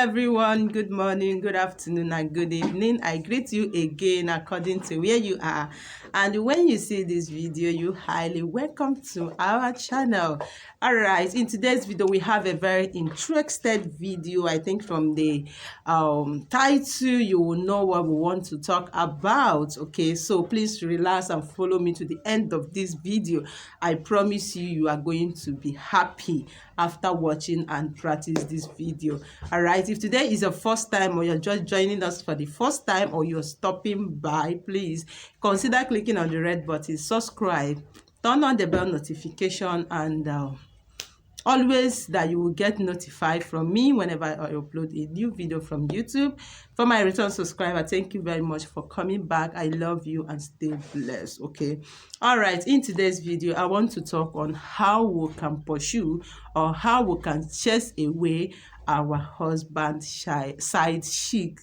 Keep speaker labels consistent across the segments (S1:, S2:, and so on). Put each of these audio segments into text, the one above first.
S1: everyone, good morning, good afternoon, and good evening. I greet you again according to where you are. And when you see this video, you highly welcome to our channel. All right, in today's video, we have a very interesting video. I think from the title, you will know what we want to talk about. Okay, so please relax and follow me to the end of this video. I promise you, you are going to be happy after watching and practice this video. All right, if today is your first time or you're just joining us for the first time or you're stopping by, please consider clicking on the red button, subscribe, turn on the bell notification, and always that you will get notified from me whenever I upload a new video from YouTube. For my return subscriber, thank you very much for coming back. I love you and stay blessed. Okay, all right, in today's video I want to talk on how we can pursue or how we can chase away our husband side chick.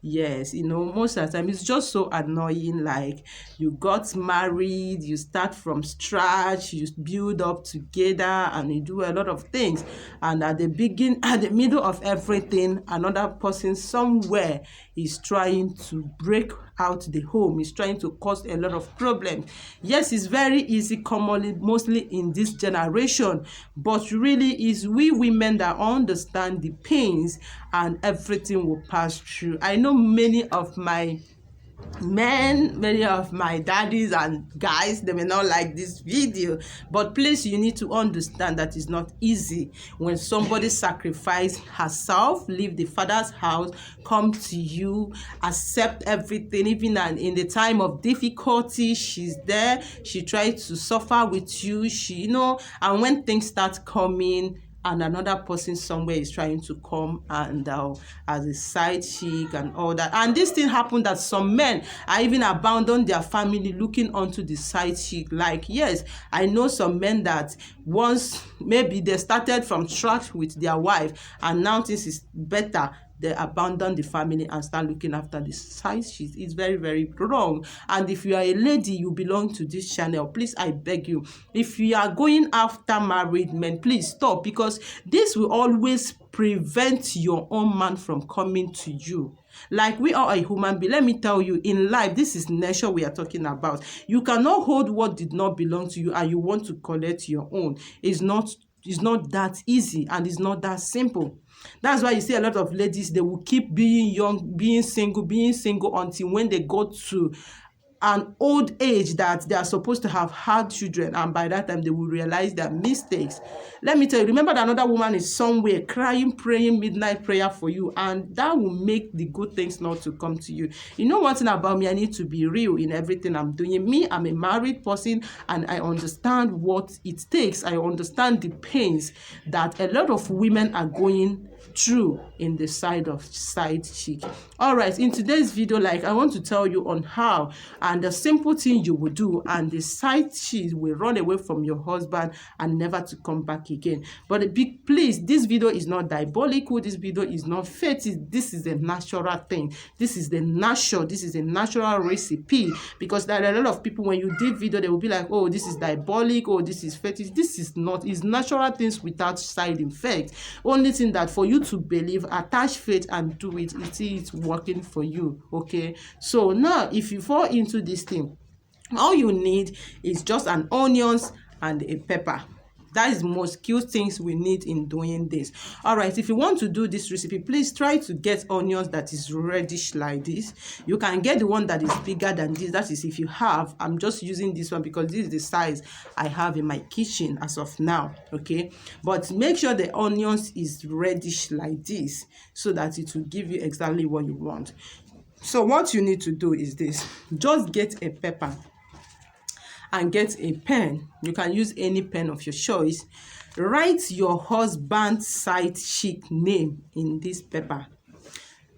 S1: Yes, most of the time it's just so annoying. Like, you got married, you start from scratch, you build up together, and you do a lot of things, and at the middle of everything, another person somewhere is trying to break out the home, is trying to cause a lot of problems. Yes, it's very easy, commonly, mostly in this generation, but really is we women that understand the pains and everything will pass through. I know many of my daddies and guys, they may not like this video, but please, you need to understand that it's not easy when somebody sacrifice herself, leave the father's house, come to you, accept everything, even in the time of difficulty, she's there, she tries to suffer with you, and when things start coming, and another person somewhere is trying to come and as a side chick and all that. And this thing happened that some men are even abandon their family looking onto the side chick. Like, yes, I know some men that once maybe they started from scratch with their wife and now things is better, they abandon the family and start looking after the side chick. It's very, very wrong. And if you are a lady, you belong to this channel, please, I beg you, if you are going after married men, please stop, because this will always prevent your own man from coming to you. Like, we are a human being. Let me tell you, in life, this is nature we are talking about. You cannot hold what did not belong to you and you want to collect your own. It's not that easy, and it's not that simple. That's why you see a lot of ladies, they will keep being young, being single until when they go to an old age that they are supposed to have had children, and by that time they will realize their mistakes. Let me tell you, remember that another woman is somewhere crying, praying midnight prayer for you, and that will make the good things not to come to you. You know one thing about me, I need to be real in everything I'm doing. Me, I'm a married person, and I understand what it takes. I understand the pains that a lot of women are going through in the side chick. All right, in today's video, like, I want to tell you on how and the simple thing you will do, and the side chick will run away from your husband and never to come back again. But please, this video is not diabolical, this video is not fetish. This is a natural thing, this is a natural recipe. Because there are a lot of people, when you did video, they will be like, oh, this is diabolic, oh, this is fetish. This is not. It's natural things without side effect. Only thing that for you to believe, attach faith and do it, it's working for you. Okay, so now if you fall into this thing, all you need is just an onions and a pepper. That is the most cute things we need in doing this. All right, if you want to do this recipe, please try to get onions that is reddish like this. You can get the one that is bigger than this. That is if you have. I'm just using this one because this is the size I have in my kitchen as of now. Okay, but make sure the onions is reddish like this so that it will give you exactly what you want. So what you need to do is this: just get a pepper and get a pen. You can use any pen of your choice. Write your husband's side chick name in this paper.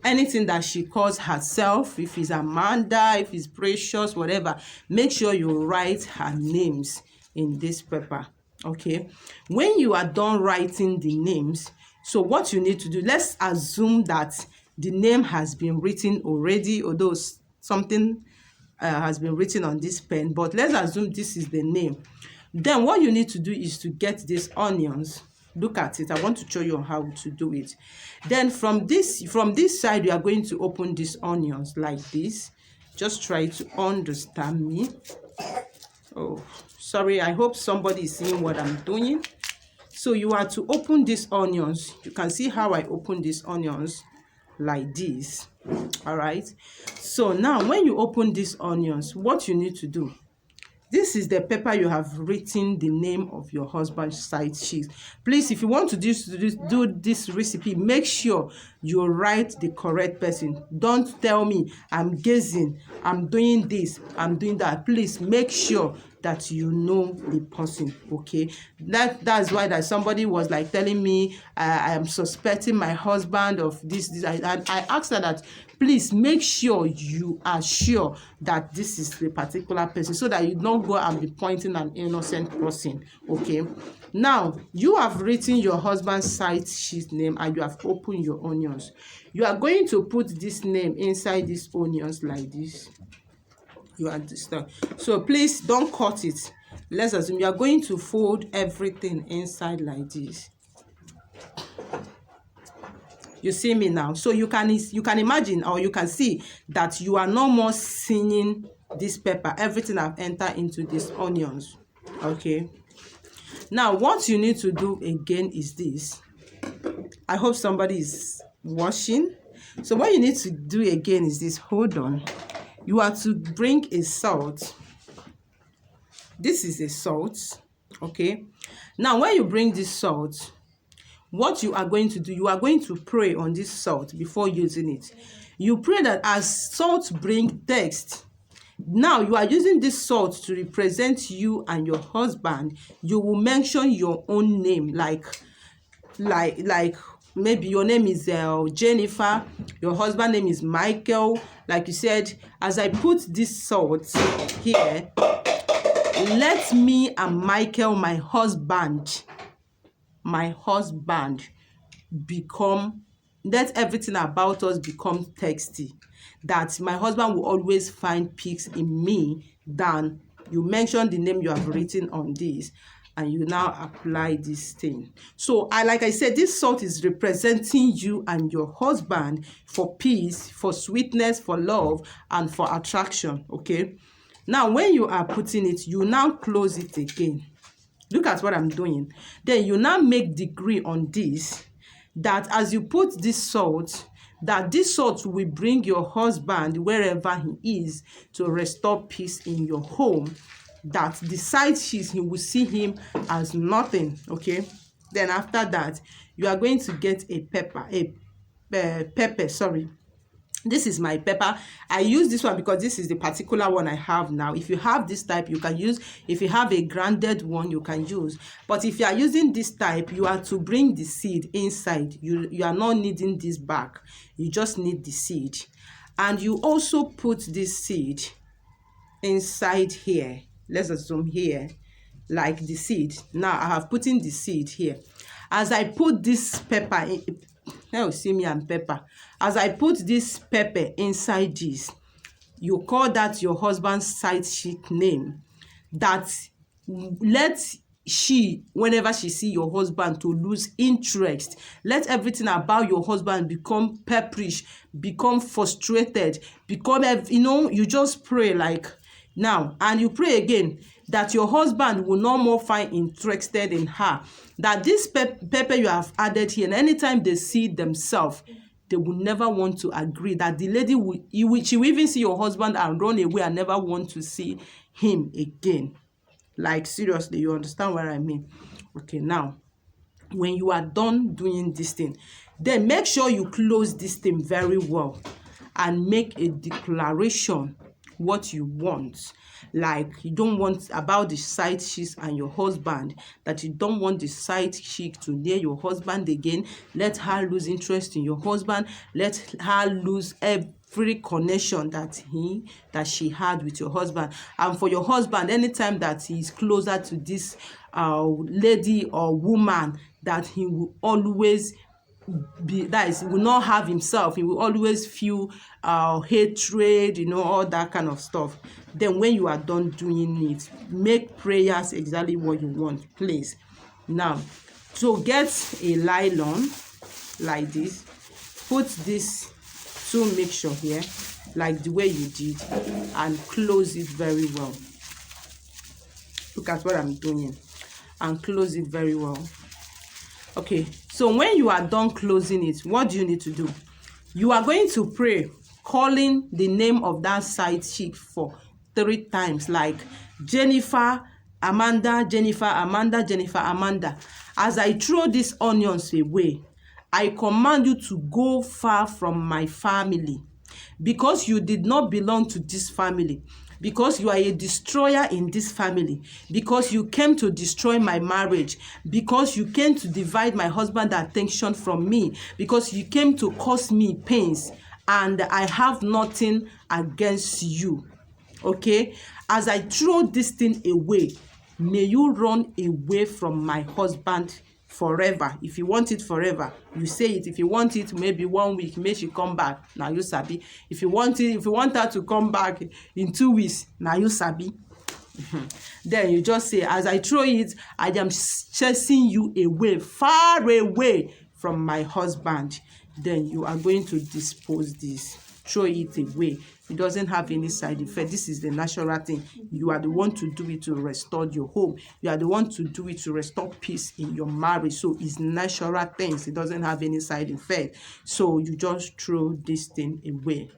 S1: Anything that she calls herself, if it's Amanda, if it's Precious, whatever, make sure you write her names in this paper. Okay, when you are done writing the names, so what you need to do, let's assume that the name has been written already, although something has been written on this pen, but let's assume this is the name. Then what you need to do is to get these onions. Look at it. I want to show you how to do it. Then from this side, you are going to open these onions like this. Just try to understand me. Oh, sorry. I hope somebody is seeing what I'm doing. So you are to open these onions. You can see how I open these onions like this. All right. So now when you open these onions, what you need to do, this is the paper you have written the name of your husband's side chick. Please, if you want to do this recipe, make sure you write the correct person. Don't tell me I'm guessing, I'm doing this, I'm doing that. Please make sure that you know the person. Okay, that's why that somebody was like telling me I am suspecting my husband of this. I asked her that please make sure you are sure that this is the particular person, so that you don't go and be pointing an innocent person. Okay, now you have written your husband's side sheet name and you have opened your onions. You are going to put this name inside these onions like this. You understand? So please don't cut it. Let's assume you are going to fold everything inside like this. You see me now? So you can imagine, or you can see that you are no more seeing this pepper. Everything have entered into these onions. Okay. Now what you need to do again is this. I hope somebody is watching. So what you need to do again is this. Hold on. You are to bring a salt. This is a salt. Okay. Now when you bring this salt, what you are going to do, you are going to pray on this salt before using it. You pray that as salt bring text, now you are using this salt to represent you and your husband. You will mention your own name, like maybe your name is Jennifer, your husband name is Michael. Like you said, as I put this salt here, let me and Michael, my husband, become, let everything about us become texty. That my husband will always find peace in me. Than you mention the name you have written on this, and you now apply this thing. So like I said, this salt is representing you and your husband for peace, for sweetness, for love, and for attraction. Okay. Now when you are putting it, you now close it again. Look at what I'm doing. Then you now make degree on this, that as you put this salt, that this salt will bring your husband wherever he is to restore peace in your home. That the side cheese, he will see him as nothing. Okay. Then after that, you are going to get a pepper. Sorry. This is my pepper. I use this one because this is the particular one I have now. If you have this type, you can use. If you have a grounded one, you can use. But if you are using this type, you are to bring the seed inside. You are not needing this back. You just need the seed. And you also put this seed inside here. Let's assume here, like the seed. Now I have put in the seed here. As I put this pepper in, now see me and pepper. As I put this pepper inside this, you call that your husband's side chick name. That let she, whenever she see your husband, to lose interest. Let everything about your husband become pepperish, become frustrated, become, you just pray like now, and you pray again that your husband will no more find interested in her. That this pepper you have added here, and anytime they see themselves, they will never want to agree. That the lady she will even see your husband and run away and never want to see him again. Like seriously, you understand what I mean? Okay, now when you are done doing this thing, then make sure you close this thing very well and make a declaration what you want. Like you don't want about the side chick and your husband, that you don't want the side chick to near your husband again. Let her lose interest in your husband. Let her lose every connection that she had with your husband. And for your husband, anytime that he is closer to this lady or woman, that he will always will not have himself. He will always feel hatred, all that kind of stuff. Then when you are done doing it, make prayers exactly what you want, please. Now So get a nylon like this, put this 2 mixture here like the way you did, and close it very well. Look at what I'm doing, and close it very well. Okay, so when you are done closing it, what do you need to do? You are going to pray, calling the name of that side chick for 3 times, like Jennifer, Amanda, Jennifer, Amanda, Jennifer, Amanda. As I throw these onions away, I command you to go far from my family, because you did not belong to this family, because you are a destroyer in this family, because you came to destroy my marriage, because you came to divide my husband's attention from me, because you came to cause me pains, and I have nothing against you. Okay, as I throw this thing away, may you run away from my husband forever. If you want it forever, you say it. If you want it maybe 1 week, may she come back, now you sabi. If you want her to come back in 2 weeks, now you sabi. Then you just say, as I throw it, I am chasing you away, far away from my husband. Then you are going to dispose this, throw it away. It doesn't have any side effect. This is the natural thing. You are the one to do it to restore your home. You are the one to do it to restore peace in your marriage. So it's natural things. It doesn't have any side effect. So you just throw this thing away.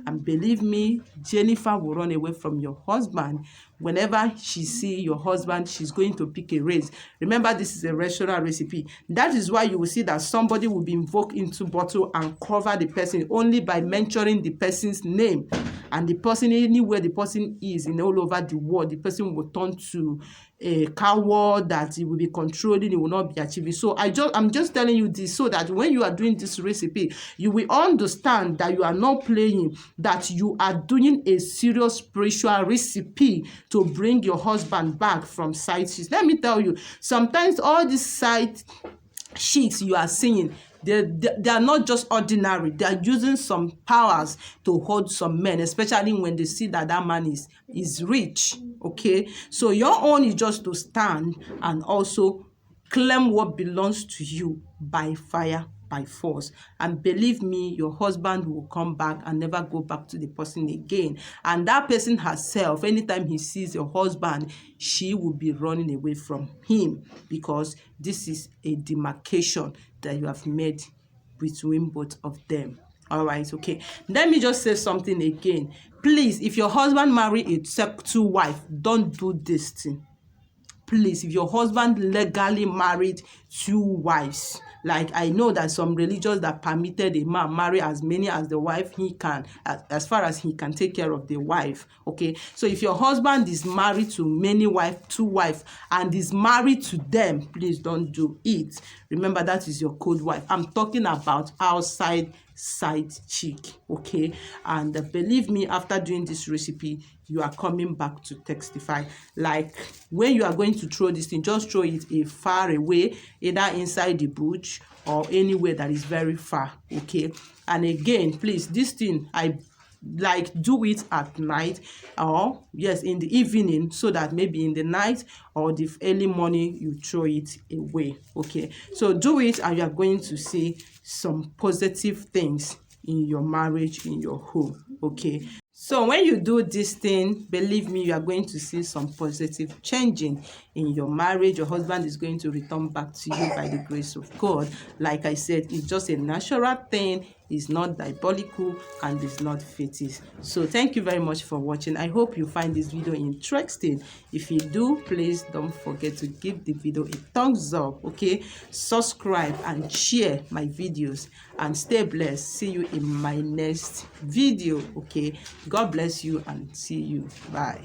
S1: And believe me, Jennifer will run away from your husband. Whenever she see your husband, she's going to pick a race. Remember, this is a restaurant recipe. That is why you will see that somebody will be invoked into bottle and cover the person only by mentioning the person's name. And the person, anywhere the person is in all over the world, the person will turn to a coward that he will be controlling, he will not be achieving. So I'm just telling you this so that when you are doing this recipe, you will understand that you are not playing, that you are doing a serious spiritual recipe to bring your husband back from side chicks. Let me tell you, sometimes all these side chicks you are seeing, they are not just ordinary. They are using some powers to hold some men, especially when they see that that man is rich. Okay, so your own is just to stand and also claim what belongs to you by fire, by force. And believe me, your husband will come back and never go back to the person again. And that person herself, anytime he sees your husband, she will be running away from him, because this is a demarcation that you have made between both of them. All right, okay. Let me just say something again. Please, if your husband marry a two wife, don't do this thing. Please, if your husband legally married 2 wives, like I know that some religions that permitted a man marry as many as the wife he can, as far as he can take care of the wife. Okay, so if your husband is married to many wives, 2 wives, and is married to them, please don't do it. Remember, that is your code wife. I'm talking about outside side chick. Okay, and believe me, after doing this recipe, you are coming back to testify. Like when you are going to throw this thing, just throw it a far away, either inside the bush or anywhere that is very far. Okay, and again, please, this thing I like do it at night, or yes, in the evening, so that maybe in the night or the early morning you throw it away. Okay, so do it and you are going to see some positive things in your marriage, in your home. Okay, so when you do this thing, believe me, you are going to see some positive changing in your marriage. Your husband is going to return back to you by the grace of God. Like I said, it's just a natural thing. It's not diabolical and it's not fetish. So thank you very much for watching. I hope you find this video interesting. If you do, please don't forget to give the video a thumbs up. Okay, subscribe and share my videos, and stay blessed. See you in my next video. Okay, God bless you and see you. Bye.